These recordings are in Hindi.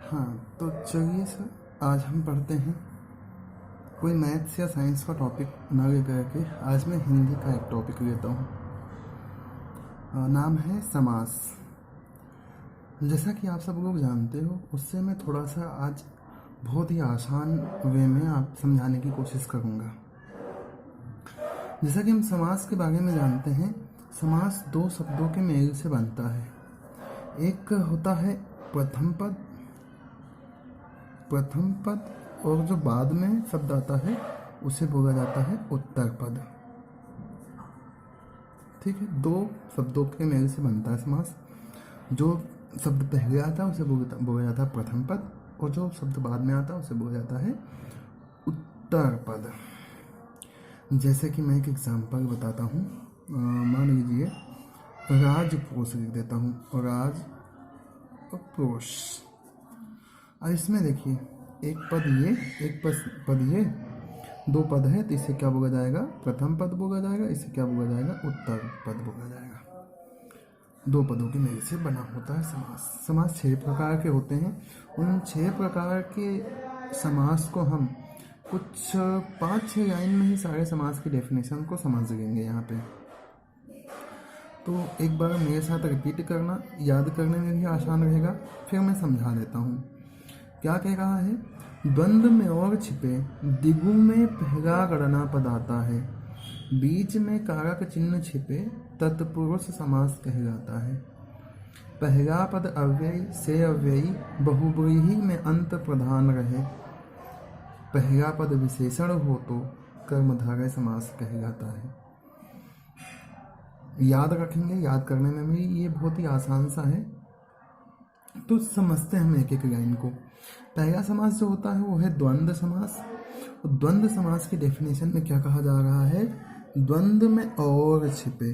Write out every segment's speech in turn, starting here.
हाँ, तो चलिए सर, आज हम पढ़ते हैं कोई मैथ्स या साइंस का टॉपिक ना ले करके आज मैं हिंदी का एक टॉपिक लेता हूँ। नाम है समास। जैसा कि आप सब लोग जानते हो, उससे मैं थोड़ा सा आज बहुत ही आसान वे में आप समझाने की कोशिश करूँगा। जैसा कि हम समास के बारे में जानते हैं, समास दो शब्दों के मेल से बनता है। एक होता है प्रथम पद और जो बाद में शब्द आता है उसे बोला जाता है उत्तर पद। ठीक है, दो शब्दों के मेल से बनता है समास। जो शब्द पहले आता है उसे बोला जाता है प्रथम पद और जो शब्द बाद में आता है उसे बोला जाता है उत्तर पद। जैसे कि मैं एक एग्जाम्पल बताता हूँ। मान लीजिए राजकोष लिख देता हूँ, राजकोष। अब इसमें देखिए, एक पद ये, एक पद ये, दो पद है, तो इसे क्या बोला जाएगा? प्रथम पद बोला जाएगा। इसे क्या बोला जाएगा? उत्तर पद बोला जाएगा। दो पदों के मेल से बना होता है समास। समास 6 प्रकार के होते हैं। उन 6 प्रकार के समास को हम कुछ 5-6 लाइन में ही सारे समास की डेफिनेशन को समझ लेंगे यहाँ पे। तो एक बार मेरे साथ रिपीट करना, याद करने में भी आसान रहेगा। फिर मैं समझा देता हूँ। क्या कह रहा है? द्वंद्व में और छिपे दिगु में पहला गणना पद आता है, बीच में कारक चिन्ह छिपे तत्पुरुष समास कहलाता है। पहला पद अव्ययी से अव्ययी बहुब्रीहि में अंत प्रधान रहे, पहला पद विशेषण हो तो कर्मधारय समास कहलाता है। याद रखेंगे, याद करने में भी ये बहुत ही आसान सा है। तो समझते हैं हम एक एक लाइन को। पहला समास जो होता है वो है द्वंद्व समास। और द्वंद्व समास की डेफिनेशन में क्या कहा जा रहा है? द्वंद्व में और छिपे,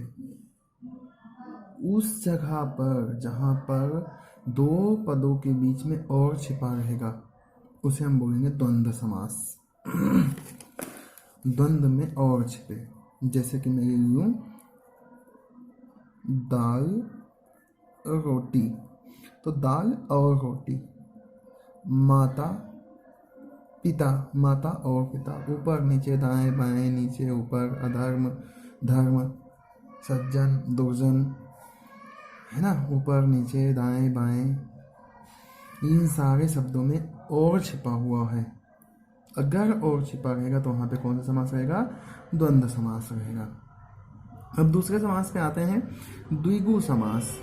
उस जगह पर जहाँ पर दो पदों के बीच में और छिपा रहेगा उसे हम बोलेंगे द्वंद्व समास। द्वंद्व में और छिपे, जैसे कि मैं लूँ दाल रोटी, तो दाल और रोटी। माता पिता, माता और पिता, ऊपर नीचे दाएं बाएं नीचे ऊपर, अधर्म धर्म, सज्जन दुर्जन, है ना, ऊपर नीचे दाएं बाएं। इन सारे शब्दों में और छिपा हुआ है। अगर और छिपा रहेगा तो वहाँ पे कौन सा समास रहेगा? द्वंद्व समास रहेगा। अब दूसरे समास पे आते हैं, द्विगु समास।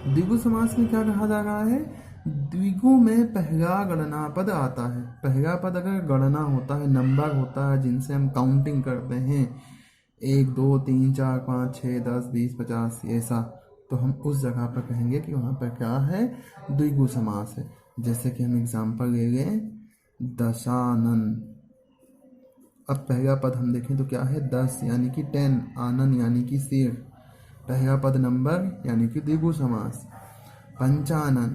द्विगु समास में क्या कहा जा रहा है? द्विगु में पहला गणना पद आता है। पहला पद अगर गणना होता है, नंबर होता है जिनसे हम काउंटिंग करते हैं, 1 2 3 4 5 6 10 20 50 ऐसा, तो हम उस जगह पर कहेंगे कि वहाँ पर क्या है? द्विगु समास है। जैसे कि हम एग्जाम्पल ले लें, दशानन। अब पहला पद हम देखें तो क्या है? 10 यानी कि 10, आनन यानी कि सिर, पहला पद नंबर यानी कि द्विगु समास। पंचानन,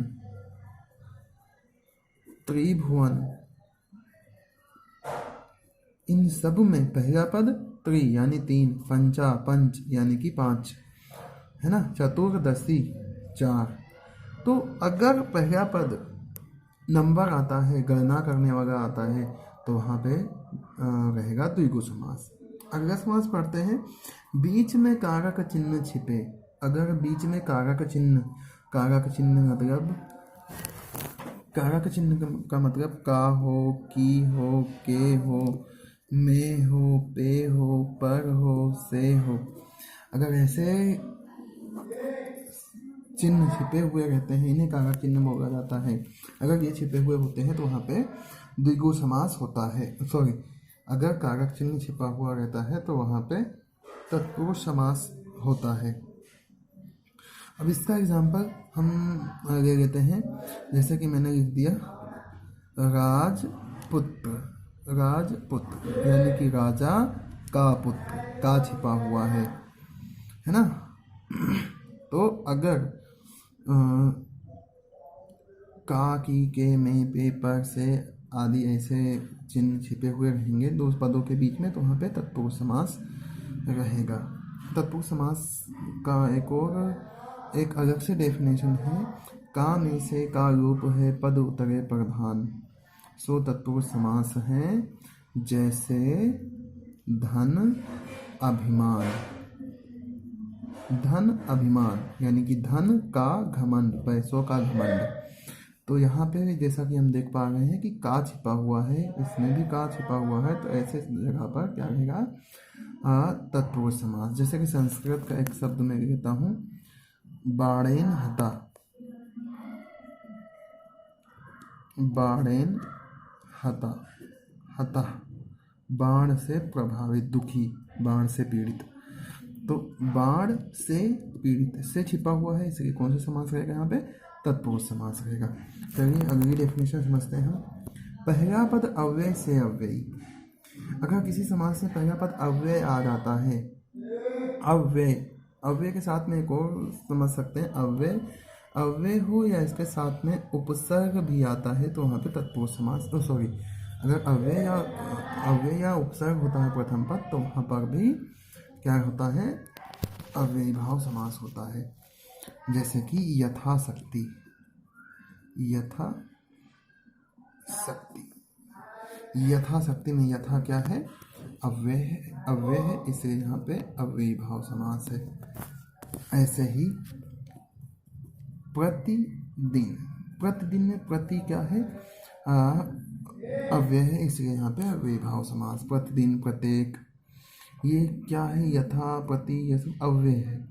त्रिभुवन, इन सब में पहला पद त्रि यानी 3, पंचा पंच यानी कि 5, है ना, चतुर्दशी 4। तो अगर पहला पद नंबर आता है, गणना करने वाला आता है, तो वहाँ पे रहेगा द्विगु समास। अगला समास पढ़ते हैं, बीच में कारक चिन्ह छिपे। अगर बीच में कारक चिन्ह मतलब, कारक चिन्ह का मतलब का हो, की हो, के हो, में हो, पे हो, पर हो, से हो, अगर ऐसे चिन्ह छिपे हुए रहते हैं, इन्हें कारक चिन्ह बोला जाता है। अगर ये छिपे हुए होते हैं तो वहाँ पे द्विगु समास होता है। सॉरी, अगर कारक चिन्ह छिपा हुआ रहता है तो वहाँ पे तत्पुरुष समास होता है। अब इसका एग्जाम्पल हम ले लेते हैं। जैसे कि मैंने लिख दिया राजपुत्र यानी कि राजा का पुत्र, का छिपा हुआ है ना। तो अगर का, की, के, में, पे, पर, से आदि ऐसे चिन्ह छिपे हुए रहेंगे दो पदों के बीच में, तो वहाँ पे तत्पुरुष समास रहेगा। तत्पुरुष समास का एक अलग से डेफिनेशन है का में से का रूप है पद उतरे प्रधान, सो तत्पुरुष समास है जैसे धन अभिमान। धन अभिमान यानी कि धन का घमंड, पैसों का घमंड। तो यहाँ पे जैसा कि हम देख पा रहे हैं कि का छिपा हुआ है, इसमें भी का छिपा हुआ है, तो ऐसे जगह पर क्या रहेगा तत्पुरुष समास। जैसे कि संस्कृत का एक शब्द मैं लेता हूँ, बाणेन हता। बाणेन हता, हता बाण से प्रभावित, दुखी, बाण से पीड़ित। तो बाण से पीड़ित से छिपा हुआ है, इसलिए कौन सा समास रहेगा यहाँ पे? तत्पुरुष समास रहेगा। चलिए अगली डेफिनेशन समझते हैं हम। पहला पद अव्यय से अव्ययी। अगर किसी समास में पहला पद अव्यय आ जाता है, अव्यय, अव्यय के साथ में एक और समझ सकते हैं, अव्यय अव्यय हो या इसके साथ में उपसर्ग भी आता है तो वहाँ पे तत्पुरुष समास, सॉरी, अगर अव्यय या उपसर्ग होता है प्रथम पद तो वहाँ पर भी क्या होता है? अव्ययी भाव समास होता है। जैसे कि यथाशक्ति, यथा शक्ति, यथाशक्ति में यथा क्या है? अव्यय है, अव्यय है, इसलिए यहाँ पे अव्ययी भाव समास है। ऐसे ही प्रतिदिन, प्रतिदिन में प्रति क्या है? अव्यय है, इसलिए यहाँ पे अव्ययी भाव समास। प्रतिदिन, प्रत्येक, ये क्या है? यथा, प्रति, ये सब अव्यय है।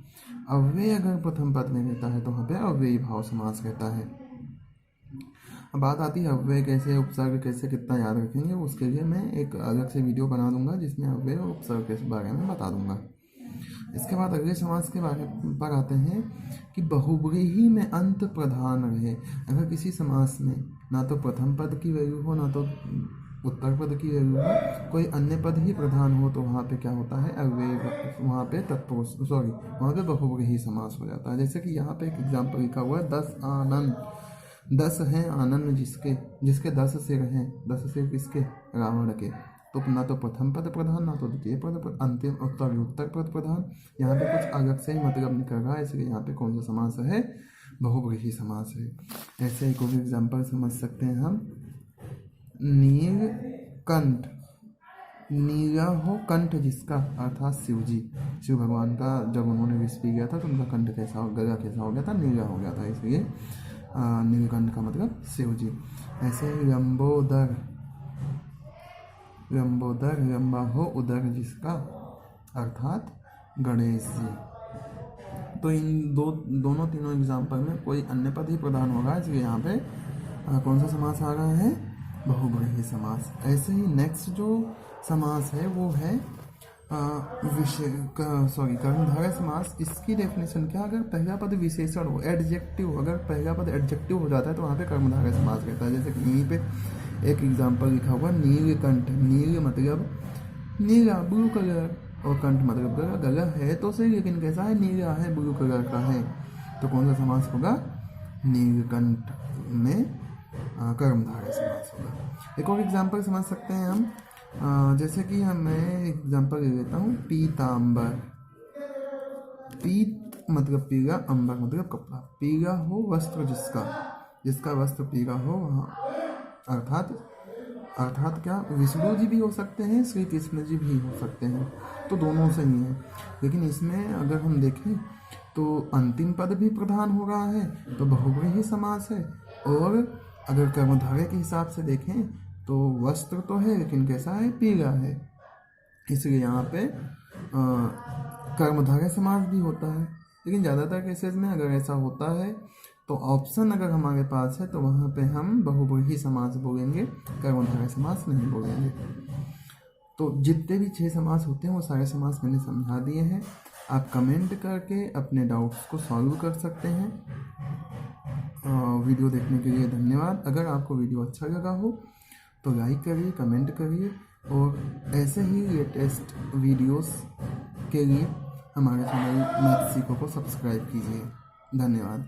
अव्यय अगर प्रथम पद में रहता है तो वहाँ पे अव्ययी भाव समास रहता है। अब बात आती है अव्यय कैसे, उपसर्ग कैसे, कितना याद रखेंगे, उसके लिए मैं एक अलग से वीडियो बना दूंगा जिसमें अव्यय और उपसर्ग के बारे में बता दूंगा। इसके बाद अगले समास के बारे पर आते हैं कि बहुव्रीहि में अंत प्रधान रहे। अगर किसी समास में ना तो प्रथम पद की वैल्यू हो ना तो उत्तर पद की वैल्यू हो, कोई अन्य पद ही प्रधान हो तो वहाँ पे क्या होता है? अव्यय, वहाँ पे तत्पुरुष, सॉरी, वहाँ पे बहुव्रीहि समास हो जाता है। जैसे कि यहाँ पे एक एग्जाम्पल लिखा हुआ है, 10 आनंद, 10 हैं आनंद जिसके, जिसके 10 सिर हैं। 10 सिर किसके? रावण के। तो ना तो प्रथम पद प्रधान ना तो द्वितीय पद, अंतिम उत्तर पद प्रधान। यहाँ पे कुछ अलग से ही मतलब निकल रहा है, इसलिए यहाँ पे कौन सा समास है? बहुव्रीहि समास है। ऐसे एक और एग्जाम्पल समझ सकते हैं हम, नीलकंठ, नीला हो कंठ जिसका, अर्थात शिव जी, शिव भगवान का जब उन्होंने विष पी गया था तो उनका कंठ कैसा हो, गला कैसा हो गया था? नीला हो गया था, इसलिए नीलकंठ का मतलब शिव जी। ऐसे ही लंबोदर, लंबोदर, लंबा हो उदर जिसका, अर्थात गणेश जी। तो इन दोनों तीनों एग्जाम्पल में कोई अन्य पद ही प्रधान होगा, इसलिए यहाँ पे कौन सा समास आ रहा है? बहुव्रीहि समास। ऐसे ही नेक्स्ट जो समास है वो है कर्मधारय समास। इसकी डेफिनेशन क्या? अगर पहला पद विशेषण हो, एडजेक्टिव, अगर पहला पद एडजेक्टिव हो जाता है तो वहाँ पे कर्मधारय समास रहता है। जैसे कि यहीं पे एक एग्जाम्पल लिखा हुआ, नीलकंठ, नील मतलब नीला, ब्लू कलर, और कंठ मतलब गला। गला है तो सही, लेकिन कैसा है? नीला है, ब्लू कलर का है, तो कौन सा समास होगा? नीलकंठ में कर्मधारय समास होगा। एक और एग्जाम्पल समझ सकते हैं हम, जैसे कि मैं एग्जाम्पल ले लेता हूँ, पीताम्बर। पीत मतलब पीला, अंबर मतलब कपड़ा। पीला हो वस्त्र जिसका, जिसका वस्त्र पीला हो, अर्थात क्या? विष्णु जी भी हो सकते हैं, श्री कृष्ण जी भी हो सकते हैं, तो दोनों से ही है। लेकिन इसमें अगर हम देखें तो अंतिम पद भी प्रधान हो रहा है तो बहुव्रीहि समास है, और अगर कर्मधारय के हिसाब से देखें तो वस्त्र तो है लेकिन कैसा है? पीला है, इसलिए यहाँ पे कर्मधारय समास भी होता है। लेकिन ज़्यादातर केसेस में अगर ऐसा होता है तो ऑप्शन अगर हमारे पास है तो वहाँ पे हम बहुव्रीहि समास बोलेंगे, कर्मधारय समास नहीं बोलेंगे। तो जितने भी 6 समास होते हैं वो सारे समास मैंने समझा दिए हैं। आप कमेंट करके अपने डाउट्स को सॉल्व कर सकते हैं। वीडियो देखने के लिए धन्यवाद। अगर आपको वीडियो अच्छा लगा हो तो लाइक करिए, कमेंट करिए, और ऐसे ही लेटेस्ट वीडियोस के लिए हमारे चैनल मैथ्स सीखो को सब्सक्राइब कीजिए। धन्यवाद।